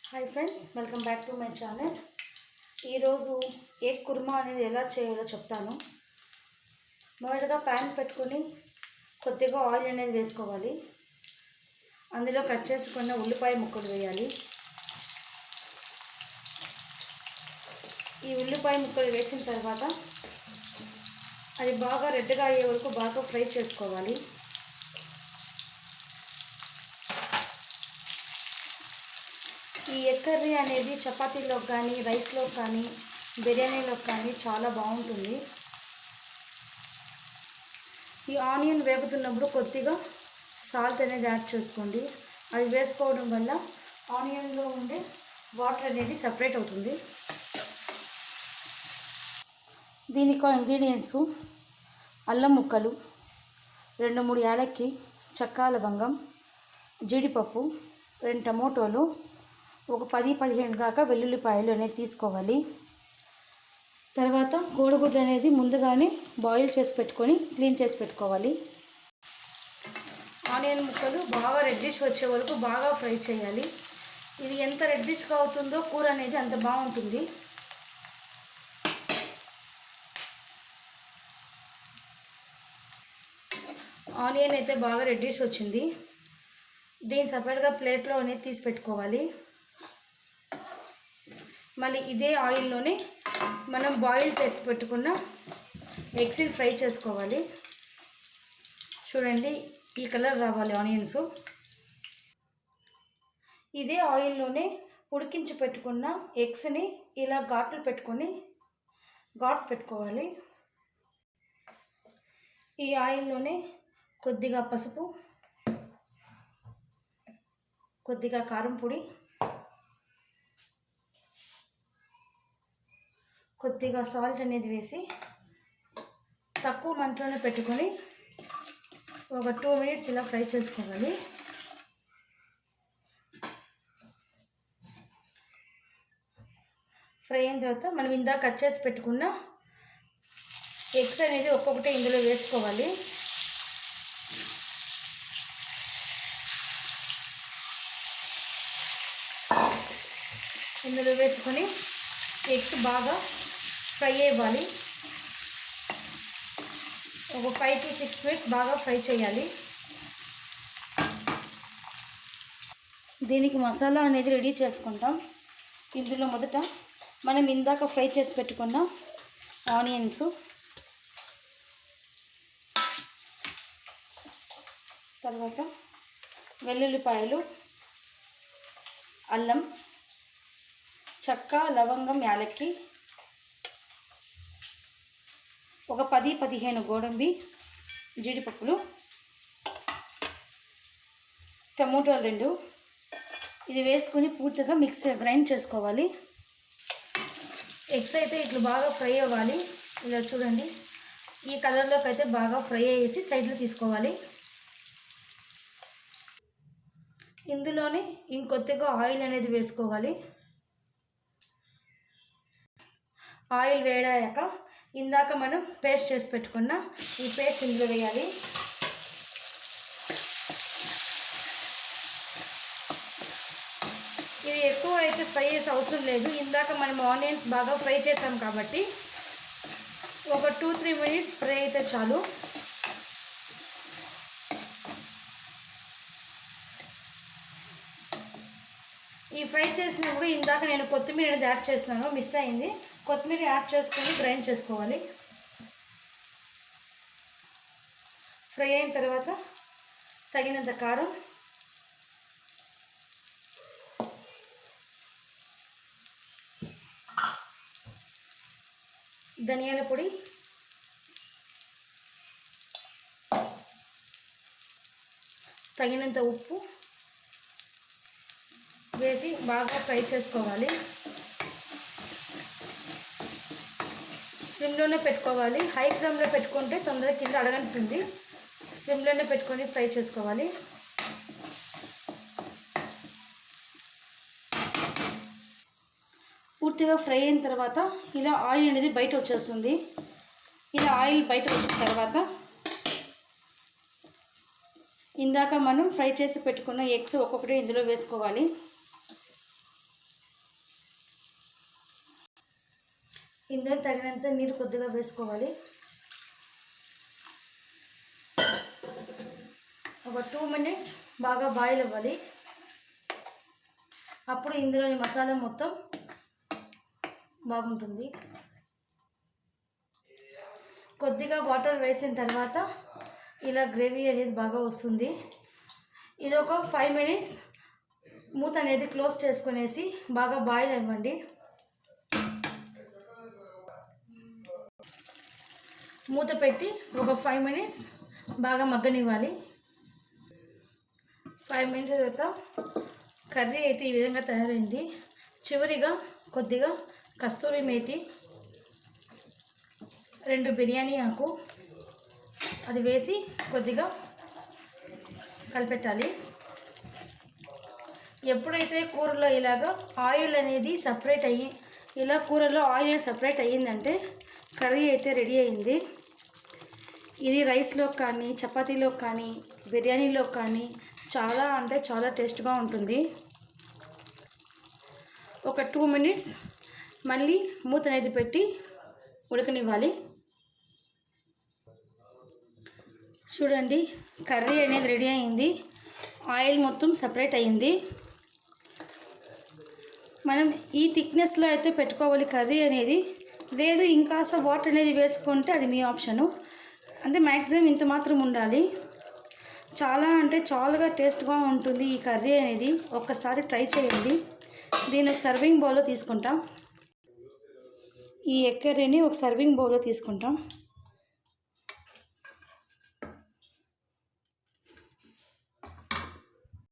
Hi friends, welcome back to my channel. ఈరోజు egg kurma అనేది ఎలా చేయాలో చెప్తాను. మొదటగా ప్యాన్ పెట్టుకొని కొద్దిగా ఆయిల్ అనేది వేసుకోవాలి. అందులో కట్ చేసుకున్న ఉల్లిపాయ ముక్కలు వేయాలి. ఈ ఉల్లిపాయ ముక్కలు వేసిన తర్వాత అది బాగా రెడ్గా అయ్యే వరకు బాగా ఫ్రై చేసుకోవాలి. ఈ ఎగ్ కర్రీ అనేది చపాతీలో కానీ, రైస్లో కానీ, బిర్యానీలో కానీ చాలా బాగుంటుంది. ఈ ఆనియన్ వేగుతున్నప్పుడు కొద్దిగా సాల్ట్ అనేది యాడ్ చేసుకోండి. అది వేసుకోవడం వల్ల ఆనియన్లో ఉండే వాటర్ అనేది సపరేట్ అవుతుంది. దీనికి ఇంగ్రీడియంట్స్: అల్లం ముక్కలు, 2-3 యాలక్కి, చెక్క, లవంగం, జీడిపప్పు, 2 టమోటోలు, ఒక 10-15 దాకా వెల్లుల్లిపాయలు అనేది తీసుకోవాలి. తర్వాత కోడిగుడ్లు అనేది ముందుగానే బాయిల్ చేసి పెట్టుకొని క్లీన్ చేసి పెట్టుకోవాలి. ఆనియన్ ముక్కలు బాగా రెడ్డిష్ వచ్చే వరకు బాగా ఫ్రై చేయాలి. ఇది ఎంత రెడ్డిష్గా అవుతుందో కూర అనేది అంత బాగుంటుంది. ఆనియన్ అయితే బాగా రెడ్డిష్ వచ్చింది. దీన్ని సపరేట్గా ప్లేట్లో అనేది తీసి పెట్టుకోవాలి. మళ్ళీ ఇదే ఆయిల్లోనే మనం బాయిల్ చేసి పెట్టుకున్న ఎగ్స్ని ఫ్రై చేసుకోవాలి. చూడండి, ఈ కలర్ రావాలి ఆనియన్స్. ఇదే ఆయిల్లోనే ఉడికించి పెట్టుకున్న ఎగ్స్ని ఇలా ఘాట్స్ పెట్టుకోవాలి. ఈ ఆయిల్లోనే కొద్దిగా పసుపు, కొద్దిగా కారం పొడి, కొద్దిగా సాల్ట్ అనేది వేసి తక్కువ మంటలోనే పెట్టుకొని ఒక 2 మినిట్స్ ఇలా ఫ్రై చేసుకోవాలి. ఫ్రై అయిన తర్వాత మనం ఇందాక కట్ చేసి పెట్టుకున్న ఎగ్స్ అనేది ఒక్కొక్కటి ఇందులో వేసుకోవాలి. ఇందులో వేసుకొని ఎగ్స్ బాగా ఫ్రై అవ్వాలి. ఒక 5-6 మినిట్స్ బాగా ఫ్రై చేయాలి. దీనికి మసాలా అనేది రెడీ చేసుకుంటాం. ఇందులో మొదట మనం ఇందాక ఫ్రై చేసి పెట్టుకున్న ఆనియన్స్, తర్వాత వెల్లుల్లిపాయలు, అల్లం, చెక్క, లవంగం, యాలక్కి, ఒక 10-15 గోడంబి, జీడిపప్పులు, టమోటాలు 2, ఇది వేసుకొని పూర్తిగా గ్రైండ్ చేసుకోవాలి. ఎగ్స్ అయితే ఇట్లా బాగా ఫ్రై అవ్వాలి. ఇలా చూడండి, ఈ కలర్లోకి అయితే బాగా ఫ్రై అయ్యేసి సైడ్లో తీసుకోవాలి. ఇందులోనే ఇంకొద్దిగా ఆయిల్ అనేది వేసుకోవాలి. ఆయిల్ వేడాక ఇందాక మనం పేస్ట్ చేసి పెట్టుకున్న ఈ పేస్ట్ ఇందులో వేయాలి. ఇది ఎక్కువ అయితే ఫ్రై చేసే అవసరం లేదు. ఇందాక మనం ఆనియన్స్ బాగా ఫ్రై చేసాం కాబట్టి ఒక 2-3 మినిట్స్ ఫ్రై అయితే చాలు. ఈ ఫ్రై చేసినప్పుడు ఇందాక నేను కొత్తిమీర అనేది యాడ్ చేస్తున్నాను, మిస్ అయింది. కొత్తిమీర యాడ్ చేసుకొని గ్రైండ్ చేసుకోవాలి. ఫ్రై అయిన తర్వాత తగినంత కారం, ధనియాల పొడి, తగినంత ఉప్పు వేసి బాగా ఫ్రై చేసుకోవాలి. సిమ్లోనే పెట్టుకోవాలి. హై ఫ్లేమ్లో పెట్టుకుంటే తొందరగా కింద అడగంటుంది. సిమ్లోనే పెట్టుకొని ఫ్రై చేసుకోవాలి. పూర్తిగా ఫ్రై అయిన తర్వాత ఇలా ఆయిల్ అనేది బయట వచ్చేస్తుంది. ఇలా ఆయిల్ బయట వచ్చిన తర్వాత ఇందాక మనం ఫ్రై చేసి పెట్టుకున్న ఎగ్స్ ఒక్కొక్కటి ఇందులో వేసుకోవాలి. ఇందులో తగినంత నీరు కొద్దిగా వేసుకోవాలి. ఒక 2 మినిట్స్ బాగా బాయిల్ అవ్వాలి. అప్పుడు ఇందులోని మసాలా మొత్తం బాగుంటుంది. కొద్దిగా వాటర్ వేసిన తర్వాత ఇలా గ్రేవీ అనేది బాగా వస్తుంది. ఇది ఒక 5 మినిట్స్ మూత అనేది క్లోజ్ చేసుకునేసి బాగా బాయిల్ అవ్వండి. మూత పెట్టి ఒక 5 మినిట్స్ బాగా మగ్గనివ్వాలి. 5 మినిట్స్ తర్వాత కర్రీ అయితే ఈ విధంగా తయారైంది. చివరిగా కొద్దిగా కస్తూరి మేతి, 2 బిర్యానీ ఆకు అది వేసి కొద్దిగా కలిపెట్టాలి. ఎప్పుడైతే కూరలో ఇలాగా ఆయిల్ అనేది సపరేట్ అయ్యి ఇలా కూరలో ఆయిల్ సపరేట్ అయ్యిందంటే కర్రీ అయితే రెడీ అయింది. ఇది రైస్లో కానీ చపాతీలో కానీ బిర్యానీలో కానీ చాలా అంటే చాలా టేస్ట్గా ఉంటుంది. ఒక 2 మినిట్స్ మళ్ళీ మూత అనేది పెట్టి ఉడకనివ్వాలి. చూడండి, కర్రీ అనేది రెడీ అయింది. ఆయిల్ మొత్తం సపరేట్ అయ్యింది. మనం ఈ థిక్నెస్లో అయితే పెట్టుకోవాలి కర్రీ అనేది. లేదు ఇంకాస్త వాటర్ అనేది వేసుకుంటే అది మీ ఆప్షను. అంటే మ్యాక్సిమం ఇంత మాత్రం ఉండాలి. చాలా అంటే చాలా టేస్ట్గా ఉంటుంది ఈ కర్రీ అనేది. ఒక్కసారి ట్రై చేయండి. దీన్ని ఒక సర్వింగ్ బౌల్లో తీసుకుంటాం. ఈ ఎగ్ కర్రీని ఒక సర్వింగ్ బౌల్లో తీసుకుంటాం.